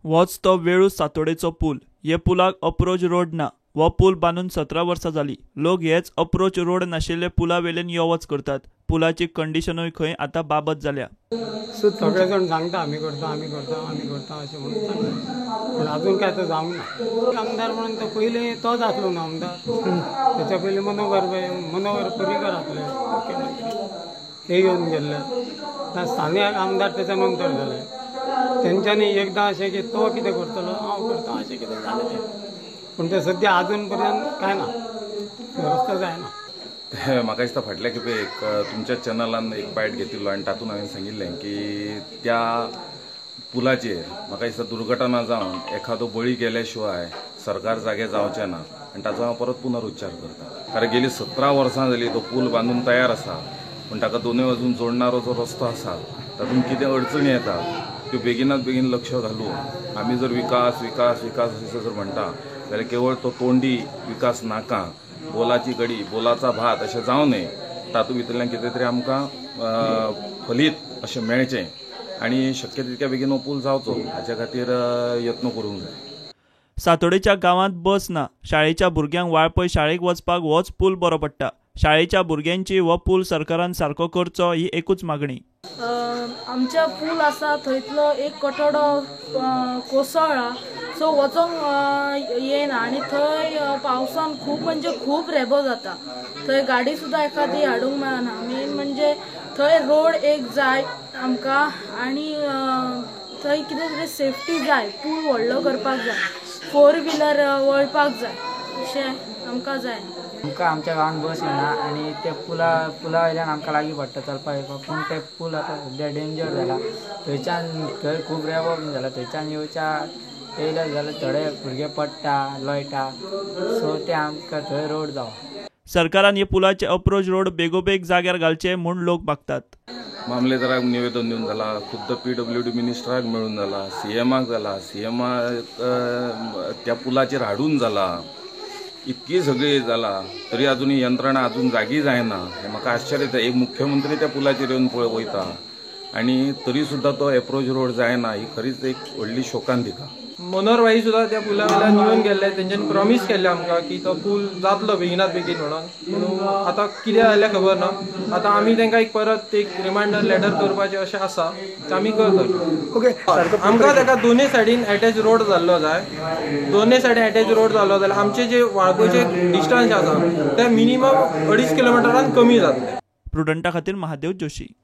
होच तो वेळू सातोडेचो पूल। हे पुलाक अप्रोच रोड ना। हो पूल बांदून 17 वर्सां जाली। लोक हेच अप्रोच रोड नाशिल्ले पुला वेल्यान यो वच करतात। पुलाची कंडिशनूय खंय आता बाबत जाल्या। सगळे जण सांगता आम्ही करता अशें म्हणून सांगता, पण अजून काय तर जावंक ना। आमदार म्हणून तो पयलीं तोच आसलो न्हू आमदार, तेच्या पयलीं मनोहर पर्रीकर आसले मुख्यमंत्री, ते येवन गेल्ले। स्थानीक आमदार तेच्या नंतर जाले। तेंच्यांनी एकदां अशें की तो कितें करतलो हांव करता अशें कितें जालें तें, पूण ते सद्या अजून पर्यंत काय ना, वेवस्था जायना। म्हाका दिसता फाटल्या खेपे एक तुमच्या चॅनलान एक बायट घेतिल्लो आनी तातूंत हांवें सांगिल्लें की त्या पुलाचेर म्हाका दिसता दुर्घटना जावन एखादो बळी गेल्या शिवाय सरकार जागे जावचें ना, आनी ताचो हांव परत पुनरुच्चार करता। कारण गेली 17 वर्सां जाली तो पूल बांदून तयार आसा, पूण ताका दोनूय बाजून जोडणारो जो रस्तो आसा तातूंत कितें अडचणी येता त्यो बेगिनात बेगीन लक्ष घालून आमी जर विकास विकास विकास अशें जर म्हणटा जाल्यार केवळ तो तोंडी विकास नाका, बोलाची कडी बोलाचा भात अशें जावं न्हय। तातूंत भितरल्यान कितें तरी आमकां फलीत अशें मेळचें आनी शक्य तितक्या बेगीन हो पूल जावचो हाच्या खातीर यत्न करूंक जाय। सातोडेच्या गांवांत बस ना। शाळेच्या भुरग्यांक वाळपय शाळेक वचपाक होच पूल बरो पडटा। शाळेच्या भुरग्यांची हो पूल सरकारान सारको करचो ही एकूच मागणी। आमच्या पूल आसा थंयतलो एक कठडो कोसळ्ळा, सो वचोंक येना आनी थंय पावसान खूब म्हणजे खूब रेबो जाता। थंय गाडी सुद्दां एखादी हाडूंक मेळना। मेन म्हणजे थंय रोड एक जाय आमकां, आनी थंय कितें तरी सेफ्टी जाय, पूल व्हडलो करपाक जाय, 4 व्हिलर वळपाक जाय अशें आमकां जाय। आमकां आमच्या गांवांत बस येना आनी ते पुला वयल्यान आमकां लागीं पडटा चलपाक येवपाक, पूण ते पूल आतां सद्या डेंजर जाला। थंय खूब रेबो बीन जाला, थंयच्यान येयले जाल्यार थोडे भुरगे पडटा लोळटा, सो ते आमकां थंय रोड जावो। सरकारान हे पुलाचे अप्रोच रोड बेगोबेग जाग्यार घालचे म्हूण लोक मागतात। मामलेदाराक निवेदन दिवन जाला, खुद्द PWD मिनिस्टराक मेळून जाला, CMाक जाला, CM त्या पुलाचेर हाडून जाला, इतकी सगळी जाला तरी अजून यंत्रणा अजून जागी जायना। हें म्हाका आश्चर्य येता। एक मुख्यमंत्री त्या पुलाचेर येवन वयता आनी तरी सुद्दां तो अप्रोच रोड जायना, ही खरीच एक व्हडली शोकांतिका। मनोहर भाई सुद्दां त्या पुला वयल्यान येवन गेल्ले, तेंच्यांनी प्रॉमिस केल्लें आमकां की तो पूल जातलो बेगिनात बेगीन म्हणून। आतां कितें जालें खबर ना। आतां आमी तांकां परत एक रिमांडर लेटर करपाचें अशें आसा, तें आमी करतले। आमकां ताका दोनूय सायडीन अटॅच रोड जाल्लो जाय। दोनूय सायडीन अटॅच रोड जाल्लो जाल्यार आमचे जे वाळपयचे डिस्टन्स आसा ते मिनिमम 2.5 किलोमिटरान कमी जातले। प्रुडंटा खातीर महादेव जोशी।